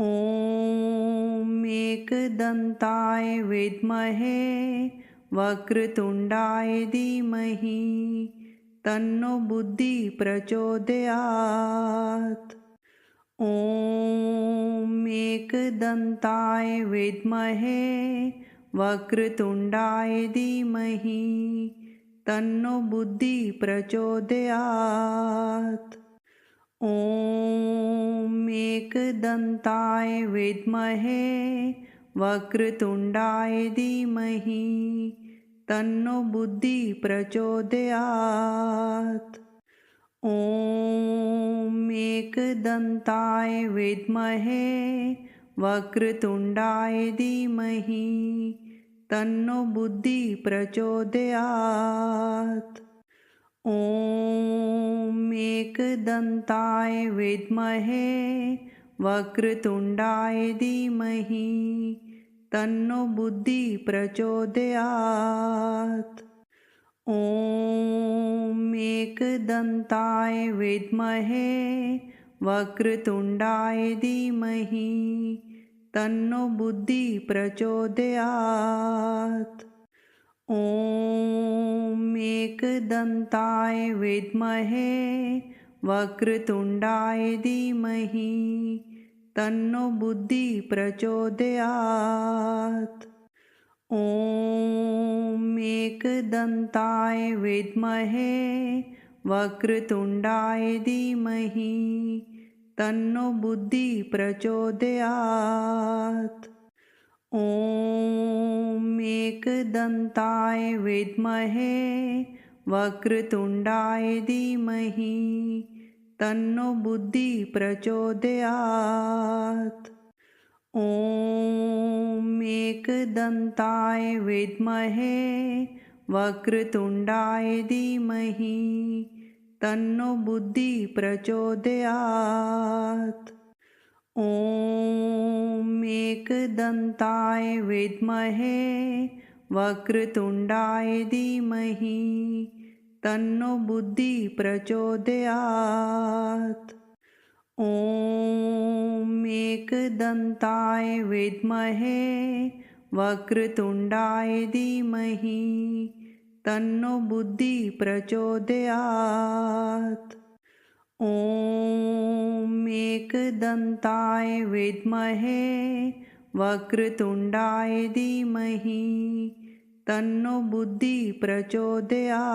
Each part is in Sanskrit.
ॐ एकदन्ताय विद्महे वक्रतुण्डाय धीमहि तन्नो बुद्धि प्रचोदयात्। ॐ एकदन्ताय विद्महे वक्रतुण्डाय धीमहि तन्नो बुद्धि प्रचोदयात्। ॐ एकदन्ताय विद्महे वक्रतुण्डाय धीमहि तन्नो बुद्धि प्रचोदयात्। ॐ एकदन्ताय विद्महे वक्रतुण्डाय धीमहि तन्नो बुद्धि प्रचोदयात्। ॐ एकदन्ताय विद्महे वक्रतुण्डाय धीमहि तन्नो बुद्धि प्रचोदयात्। ॐ एकदन्ताय विद्महे वक्रतुण्डाय धीमहि तन्नो बुद्धि प्रचोदयात्। ॐ एकदन्ताय विद्महे वक्रतुण्डाय धीमहि तन्नो बुद्धि प्रचोदयात्। ॐ एकदन्ताय विद्महे वक्रतुण्डाय धीमहि तन्नो बुद्धि प्रचोदयात्। ॐ एकदन्ताय विद्महे वक्रतुण्डाय धीमहि तन्नो बुद्धि प्रचोदयात्। ॐ एकदन्ताय विद्महे वक्रतुण्डाय धीमहि तन्नो बुद्धि प्रचोदयात्। ॐ एकदन्ताय विद्महे वक्रतुण्डाय धीमहि तन्नो बुद्धि प्रचोदयात्। ॐ एकदन्ताय विद्महे वक्रतुण्डाय धीमहि तन्नो बुद्धि प्रचोदयात्। ॐ एकदन्ताय विद्महे वक्रतुण्डाय धीमहि तन्नो बुद्धि प्रचोदयात्।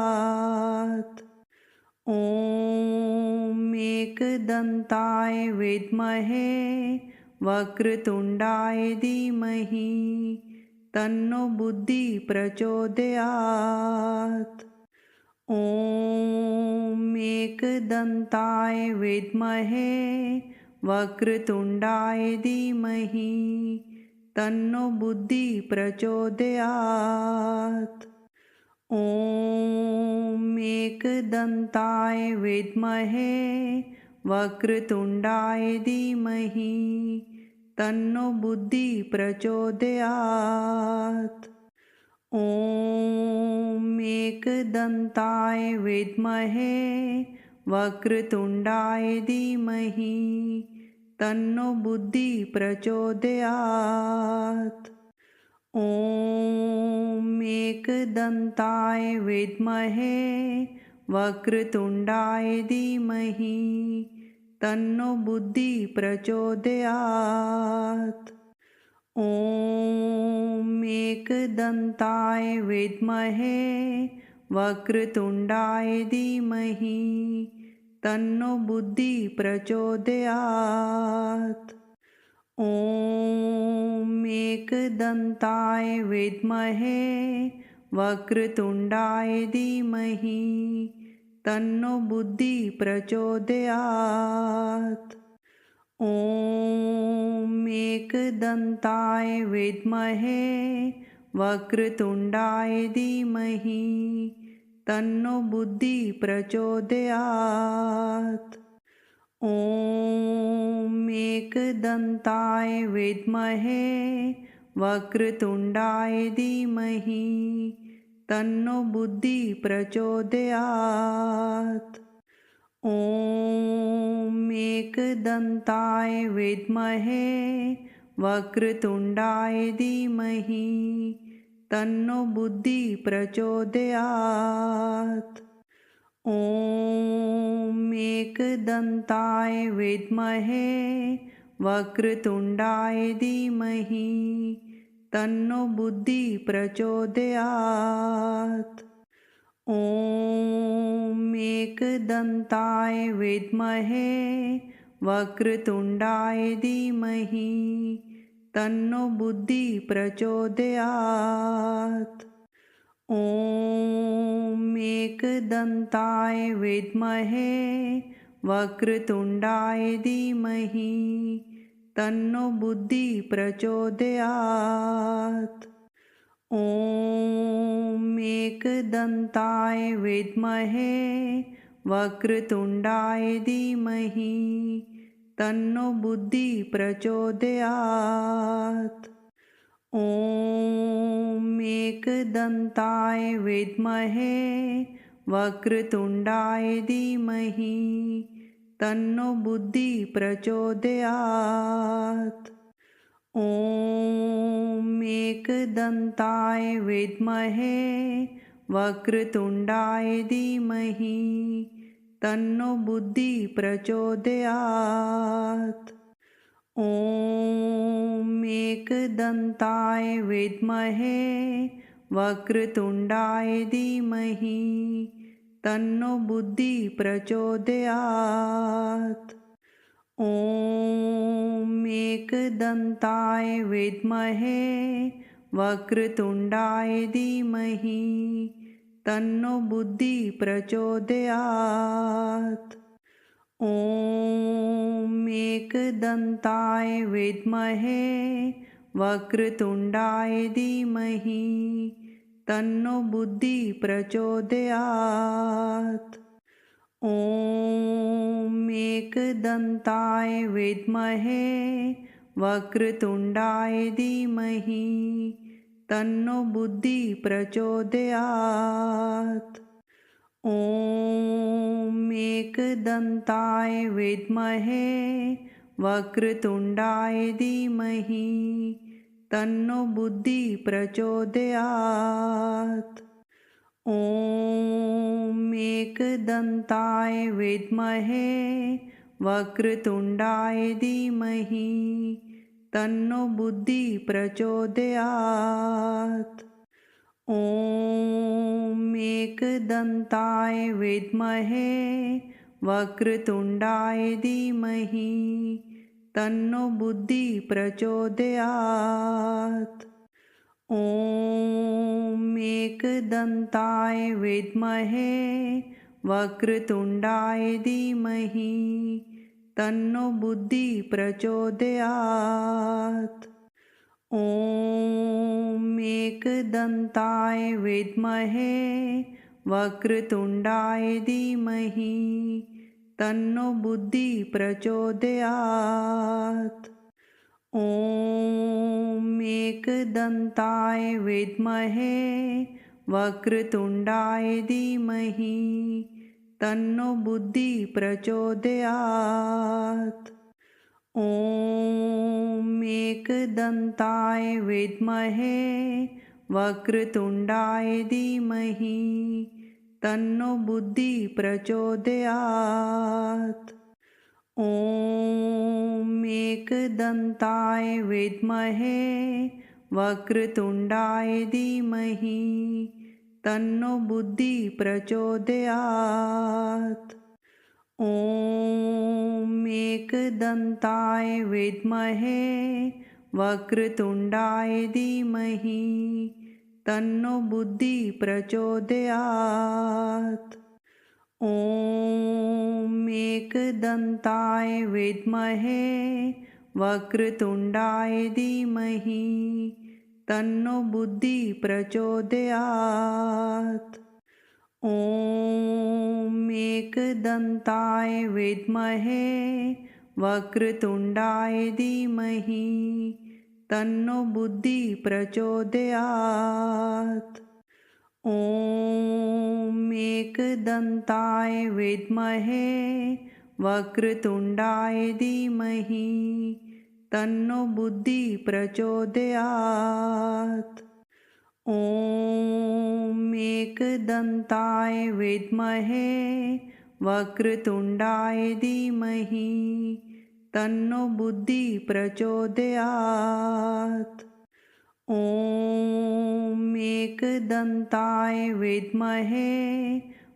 ॐ एकदन्ताय विद्महे वक्रतुण्डाय धीमहि तन्नो बुद्धि प्रचोदयात्। ॐ एकदन्ताय विद्महे वक्रतुण्डाय धीमहि तन्नो बुद्धि प्रचोदयात्। ॐ एकदन्ताय विद्महे वक्रतुण्डाय धीमहि तन्नो बुद्धि प्रचोदयात्। ॐ एकदन्ताय विद्महे वक्रतुण्डाय धीमहि तन्नो बुद्धि प्रचोदयात्। ॐ एकदन्ताय विद्महे वक्रतुण्डाय धीमहि तन्नो बुद्धि प्रचोदयात्। ॐ एकदन्ताय विद्महे वक्रतुण्डाय धीमहि तन्नो बुद्धि प्रचोदयात्। ॐ एकदन्ताय विद्महे वक्रतुण्डाय धीमहि तन्नो बुद्धि प्रचोदयात्। ॐ एकदन्ताय विद्महे वक्रतुण्डाय धीमहि तन्नो बुद्धि प्रचोदयात्। ॐ एकदन्ताय विद्महे वक्रतुण्डाय धीमहि तन्नो बुद्धि प्रचोदयात्। ॐ एकदन्ताय विद्महे वक्रतुण्डाय धीमहि तन्नो बुद्धि प्रचोदयात्। ॐ एकदन्ताय विद्महे वक्रतुण्डाय धीमहि तन्नो बुद्धि प्रचोदयात्। ॐ एकदन्ताय विद्महे वक्रतुण्डाय धीमहि तन्नो बुद्धि प्रचोदयात्। ॐ एकदन्ताय विद्महे वक्रतुण्डाय धीमहि तन्नो बुद्धि प्रचोदयात्। ॐ एकदन्ताय विद्महे वक्रतुण्डाय धीमहि तन्नो बुद्धि प्रचोदयात्। ॐ एकदन्ताय विद्महे वक्रतुण्डाय धीमहि तन्नो बुद्धि प्रचोदयात्। ॐ एकदन्ताय विद्महे वक्रतुण्डाय धीमहि तन्नो बुद्धि प्रचोदयात्। ॐ एकदन्ताय विद्महे वक्रतुण्डाय धीमहि तन्नो बुद्धि प्रचोदयात्। ॐ एकदन्ताय विद्महे वक्रतुण्डाय धीमहि तन्नो बुद्धि प्रचोदयात्। ॐ एकदन्ताय विद्महे वक्रतुण्डाय धीमहि तन्नो बुद्धि प्रचोदयात्। ॐ एकदन्ताय विद्महे वक्रतुण्डाय धीमहि तन्नो बुद्धि प्रचोदयात्। ॐ एकदन्ताय विद्महे वक्रतुण्डाय धीमहि तन्नो बुद्धि प्रचोदयात्। ॐ एकदन्ताय विद्महे वक्रतुण्डाय धीमहि तन्नो बुद्धि प्रचोदयात्। ॐ एकदन्ताय विद्महे वक्रतुण्डाय धीमहि तन्नो बुद्धि प्रचोदयात्। ॐ एकदन्ताय विद्महे वक्रतुण्डाय धीमहि तन्नो बुद्धि प्रचोदयात्। ॐ एकदन्ताय विद्महे वक्रतुण्डाय धीमहि तन्नो बुद्धि प्रचोदयात्। ॐ एकदन्ताय विद्महे वक्रतुण्डाय धीमहि तन्नो बुद्धि प्रचोदयात्। ॐ एकदन्ताय विद्महे वक्रतुण्डाय धीमहि तन्नो बुद्धि प्रचोदयात्। ॐ एकदन्ताय विद्महे वक्रतुण्डाय धीमहि तन्नो बुद्धि प्रचोदयात्। ॐ एकदन्ताय विद्महे वक्रतुण्डाय धीमहि तन्नो बुद्धि प्रचोदयात्। ॐ एकदन्ताय विद्महे वक्रतुण्डाय धीमहि तन्नो बुद्धि प्रचोदयात्। ॐ एकदन्ताय विद्महे वक्रतुण्डाय धीमहि तन्नो बुद्धि प्रचोदयात्। ॐ एकदन्ताय विद्महे वक्रतुण्डाय धीमहि तन्नो बुद्धि प्रचोदयात्। ॐ एकदन्ताय विद्महे वक्रतुण्डाय धीमहि तन्नो बुद्धि प्रचोदयात्। ॐ एकदन्ताय विद्महे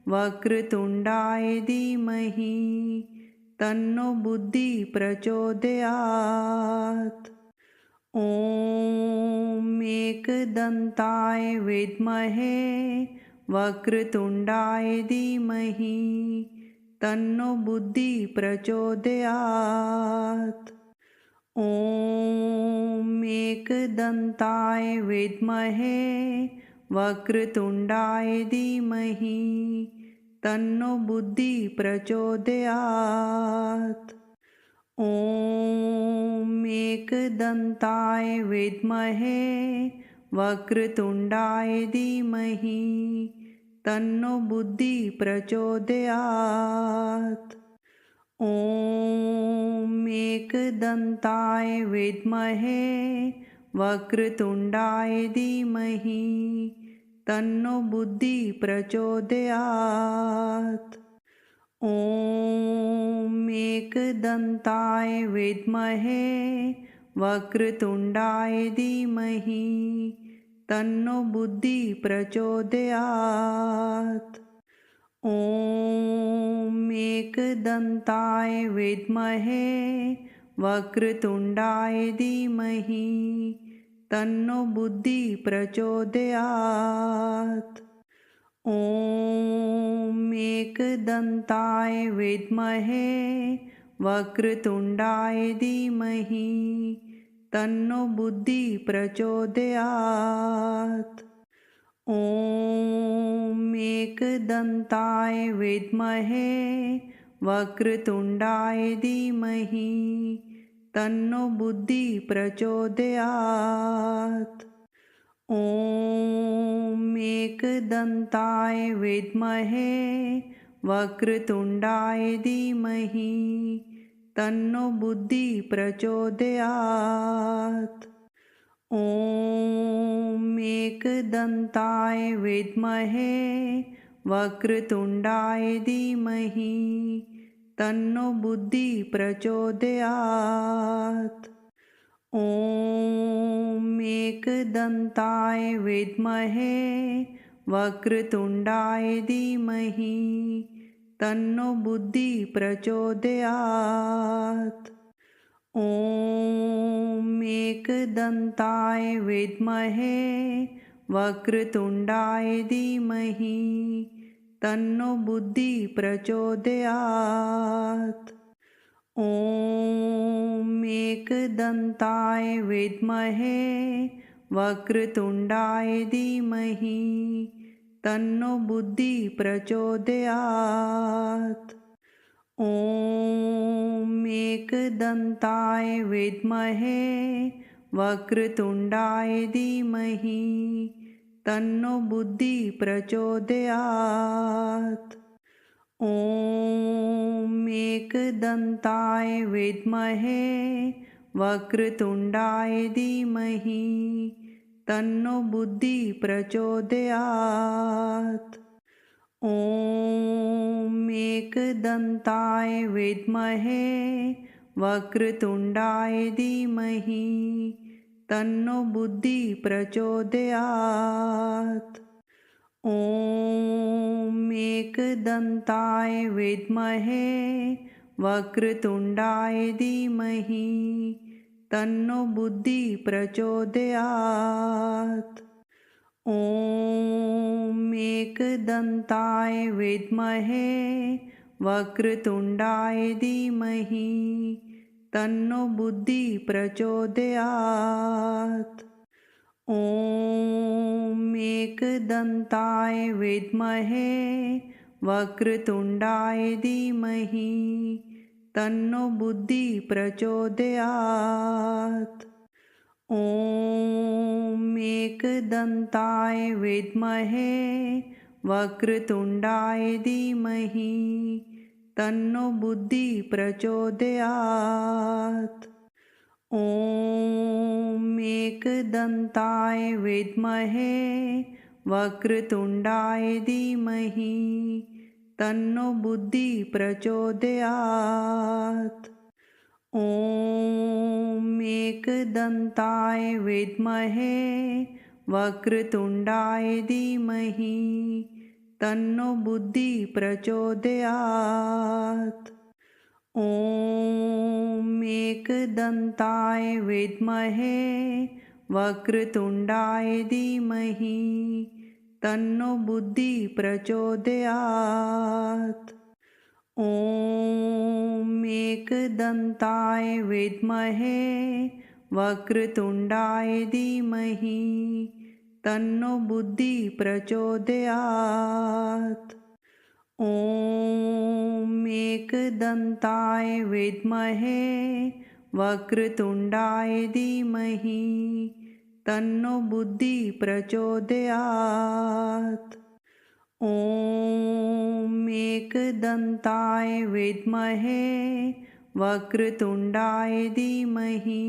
वक्रतुण्डाय धीमहि तन्नो बुद्धि प्रचोदयात्। ॐ एकदन्ताय विद्महे वक्रतुण्डाय धीमहि तन्नो बुद्धि प्रचोदयात्। ॐ एकदन्ताय विद्महे वक्रतुण्डाय धीमहि तन्नो बुद्धि प्रचोदयात्। ॐ एकदन्ताय विद्महे वक्रतुण्डाय धीमहि तन्नो बुद्धि प्रचोदयात्। ॐ एकदन्ताय विद्महे वक्रतुण्डाय धीमहि तन्नो बुद्धि प्रचोदयात्। ॐ एकदन्ताय विद्महे वक्रतुण्डाय धीमहि तन्नो बुद्धि प्रचोदयात्। ॐ एकदन्ताय विद्महे वक्रतुण्डाय धीमहि तन्नो बुद्धि प्रचोदयात्। ॐ एकदन्ताय विद्महे वक्रतुण्डाय धीमहि तन्नो बुद्धि प्रचोदयात्। ॐ एकदन्ताय विद्महे वक्रतुण्डाय धीमहि तन्नो बुद्धि प्रचोदयात्। ॐ एकदन्ताय विद्महे वक्रतुण्डाय धीमहि तन्नो बुद्धि प्रचोदयात्। ॐ एकदन्ताय विद्महे वक्रतुण्डाय धीमहि तन्नो बुद्धि प्रचोदयात्। ॐ एकदन्ताय विद्महे वक्रतुण्डाय धीमहि तन्नो बुद्धि प्रचोदयात्। ॐ एकदन्ताय विद्महे वक्रतुण्डाय धीमहि तन्नो बुद्धि प्रचोदयात्। ॐ एकदन्ताय विद्महे वक्रतुण्डाय धीमहि तन्नो बुद्धि प्रचोदयात्। ॐ एकदन्ताय विद्महे वक्रतुण्डाय धीमहि तन्नो बुद्धि प्रचोदयात्। ॐ एकदन्ताय विद्महे वक्रतुण्डाय धीमहि तन्नो बुद्धि प्रचोदयात्। ॐ एकदन्ताय विद्महे वक्रतुण्डाय धीमहि तन्नो बुद्धि प्रचोदयात्। ॐ एकदन्ताय विद्महे वक्रतुण्डाय धीमहि तन्नो बुद्धि प्रचोदयात्। ॐ एकदन्ताय विद्महे वक्रतुण्डाय धीमहि तन्नो बुद्धि प्रचोदयात्। ॐ एकदन्ताय विद्महे वक्रतुण्डाय धीमहि तन्नो बुद्धि प्रचोदयात्। ॐ एकदन्ताय विद्महे वक्रतुण्डाय धीमहि तन्नो बुद्धि प्रचोदयात्। ॐ एकदन्ताय विद्महे वक्रतुण्डाय धीमहि तन्नो बुद्धि प्रचोदयात्। ॐ एकदन्ताय विद्महे वक्रतुण्डाय धीमहि तन्नो बुद्धि प्रचोदयात्। ॐ एकदन्ताय विद्महे वक्रतुण्डाय धीमहि तन्नो बुद्धि प्रचोदयात्। ॐ एकदन्ताय विद्महे वक्रतुण्डाय धीमहि तन्नो बुद्धि प्रचोदयात्। ॐ एकदन्ताय विद्महे वक्रतुण्डाय धीमहि तन्नो बुद्धि प्रचोदयात्। ॐ एकदन्ताय विद्महे वक्रतुण्डाय धीमहि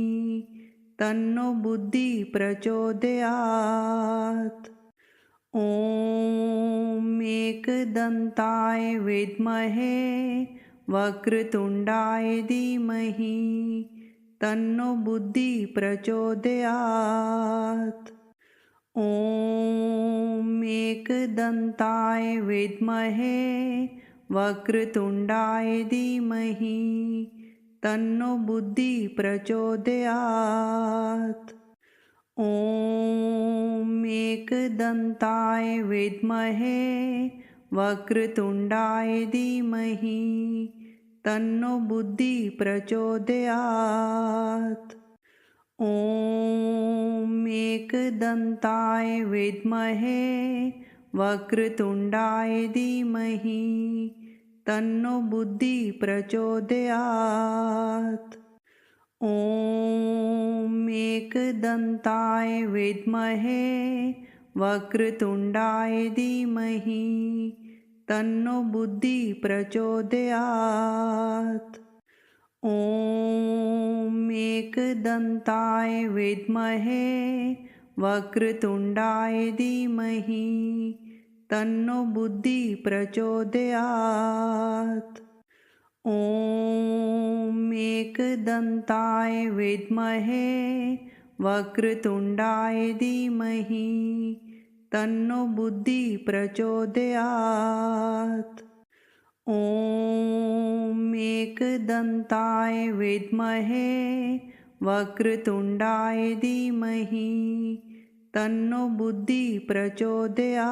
तन्नो बुद्धि प्रचोदयात्। ॐ एकदन्ताय विद्महे वक्रतुण्डाय धीमहि तन्नो बुद्धि प्रचोदयात्। ॐ एकदन्ताय विद्महे वक्रतुण्डाय धीमहि तन्नो बुद्धि प्रचोदयात्। ॐ एकदन्ताय विद्महे वक्रतुण्डाय धीमहि तन्नो बुद्धि प्रचोदयात्। ॐ एकदन्ताय विद्महे वक्रतुण्डाय धीमहि तन्नो बुद्धि प्रचोदयात्। ॐ एकदन्ताय विद्महे वक्रतुण्डाय धीमहि तन्नो बुद्धि प्रचोदयात्। ॐ एकदन्ताय विद्महे वक्रतुण्डाय धीमहि तन्नो बुद्धि प्रचोदयात्। ॐ एकदन्ताय विद्महे वक्रतुण्डाय धीमहि तन्नो बुद्धि प्रचोदयात्। ॐ एकदन्ताय विद्महे वक्रतुण्डाय धीमहि तन्नो बुद्धि प्रचोदयात्।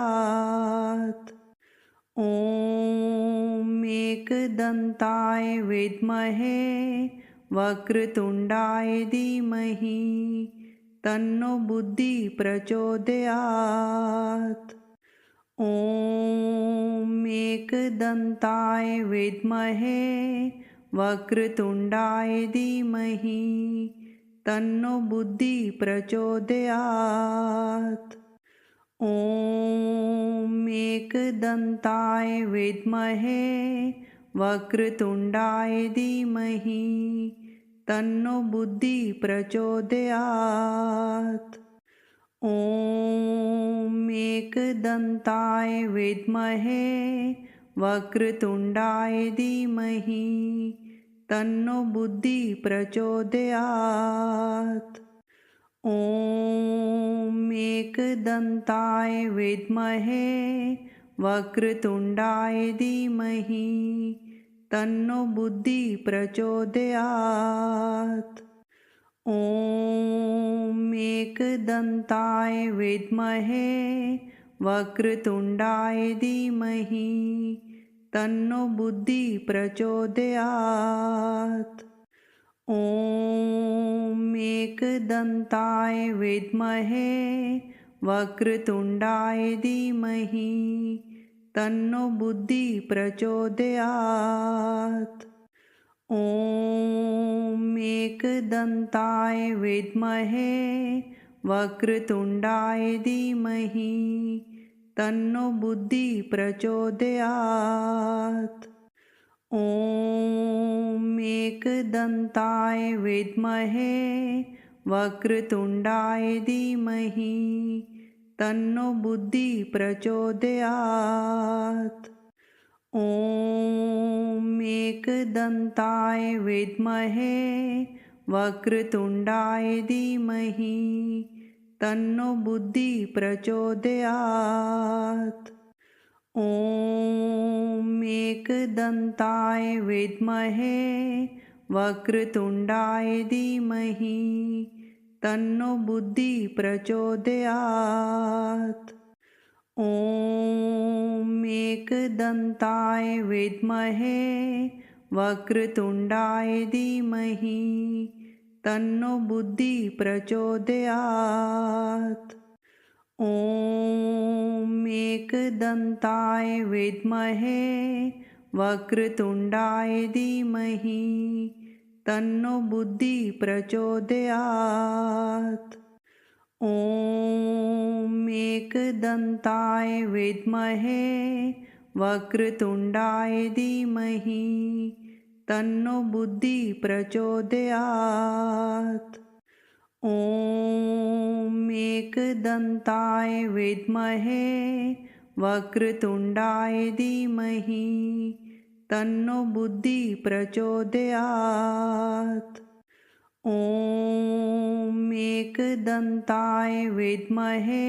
ॐ एकदन्ताय विद्महे वक्रतुण्डाय धीमहि तन्नो बुद्धि प्रचोदयात्। ॐ एकदन्ताय विद्महे वक्रतुण्डाय धीमहि तन्नो बुद्धि प्रचोदयात्। ॐ एकदन्ताय विद्महे वक्रतुण्डाय धीमहि तन्नो बुद्धि प्रचोदयात्। ॐ एकदन्ताय विद्महे वक्रतुण्डाय धीमहि तन्नो बुद्धि प्रचोदयात्। ॐ एकदन्ताय विद्महे वक्रतुण्डाय धीमहि तन्नो बुद्धि प्रचोदयात्। ॐ एकदन्ताय विद्महे वक्रतुण्डाय धीमहि तन्नो बुद्धि प्रचोदयात्। ॐ एकदन्ताय विद्महे वक्रतुण्डाय धीमहि तन्नो बुद्धि प्रचोदयात्। ॐ एकदन्ताय विद्महे वक्रतुण्डाय धीमहि तन्नो बुद्धि प्रचोदयात्। ॐ एकदन्ताय विद्महे वक्रतुण्डाय धीमहि तन्नो बुद्धि प्रचोदयात्। ॐ एकदन्ताय विद्महे वक्रतुण्डाय धीमहि तन्नो बुद्धि प्रचोदयात्। ॐ एकदन्ताय विद्महे वक्रतुण्डाय धीमहि तन्नो बुद्धि प्रचोदयात्। ॐ एकदन्ताय विद्महे वक्रतुण्डाय धीमहि तन्नो बुद्धि प्रचोदयात्। ॐ एकदन्ताय विद्महे वक्रतुण्डाय धीमहि तन्नो बुद्धि प्रचोदयात्। ॐ एकदन्ताय विद्महे वक्रतुण्डाय धीमहि तन्नो बुद्धि प्रचोदयात्। ॐ एकदन्ताय विद्महे वक्रतुण्डाय धीमहि तन्नो बुद्धि प्रचोदयात्। ॐ एकदन्ताय विद्महे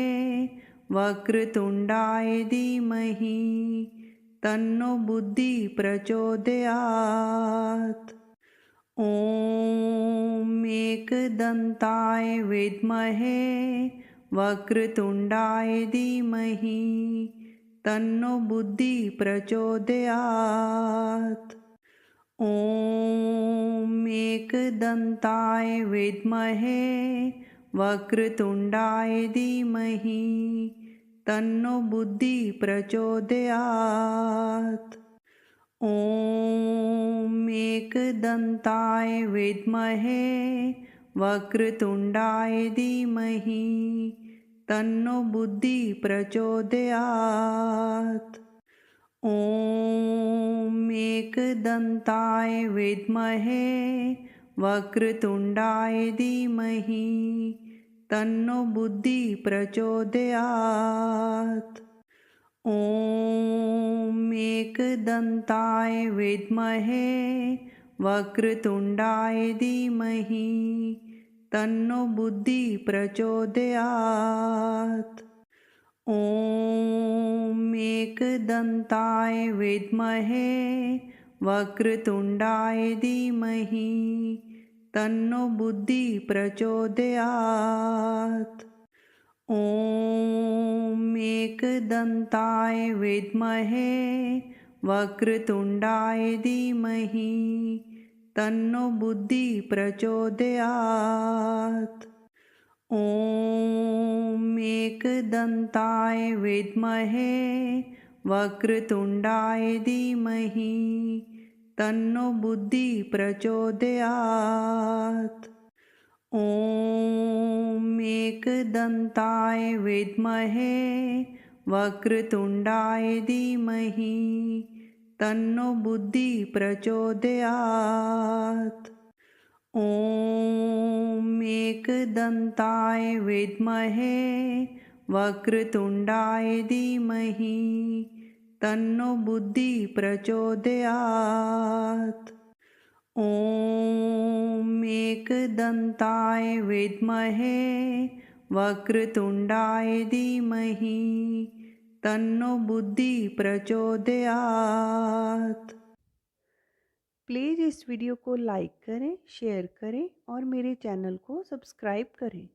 वक्रतुण्डाय धीमहि तन्नो बुद्धि प्रचोदयात्। ॐ एकदन्ताय विद्महे वक्रतुण्डाय धीमहि तन्नो बुद्धि प्रचोदयात्। ॐ एकदन्ताय विद्महे वक्रतुण्डाय धीमहि तन्नो बुद्धि प्रचोदयात्। ॐ एकदन्ताय विद्महे वक्रतुण्डाय धीमहि तन्नो बुद्धि प्रचोदयात्। ॐ एकदन्ताय विद्महे वक्रतुण्डाय धीमहि तन्नो बुद्धि प्रचोदयात्। ॐ एकदन्ताय विद्महे वक्रतुण्डाय धीमहि तन्नो बुद्धि प्रचोदयात्। ॐ एकदन्ताय विद्महे वक्रतुण्डाय धीमहि तन्नो बुद्धि प्रचोदयात्। ॐ एकदन्ताय विद्महे वक्रतुण्डाय धीमहि तन्नो बुद्धि प्रचोदयात्। ॐ एकदन्ताय विद्महे वक्रतुण्डाय धीमहि तन्नो बुद्धि प्रचोदयात्। ॐ एकदन्ताय विद्महे वक्रतुण्डाय धीमहि तन्नो बुद्धि प्रचोदयात्। ॐ एकदन्ताय विद्महे वक्रतुण्डाय धीमहि तन्नो बुद्धि प्रचोदयात्। ॐ एकदन्ताय विद्महे वक्रतुण्डाय धीमहि तन्नो बुद्धि प्रचोदयात्। प्लीज़ इस वीडियो को लाइक करें, शेयर करें और मेरे चैनल को सब्सक्राइब करें।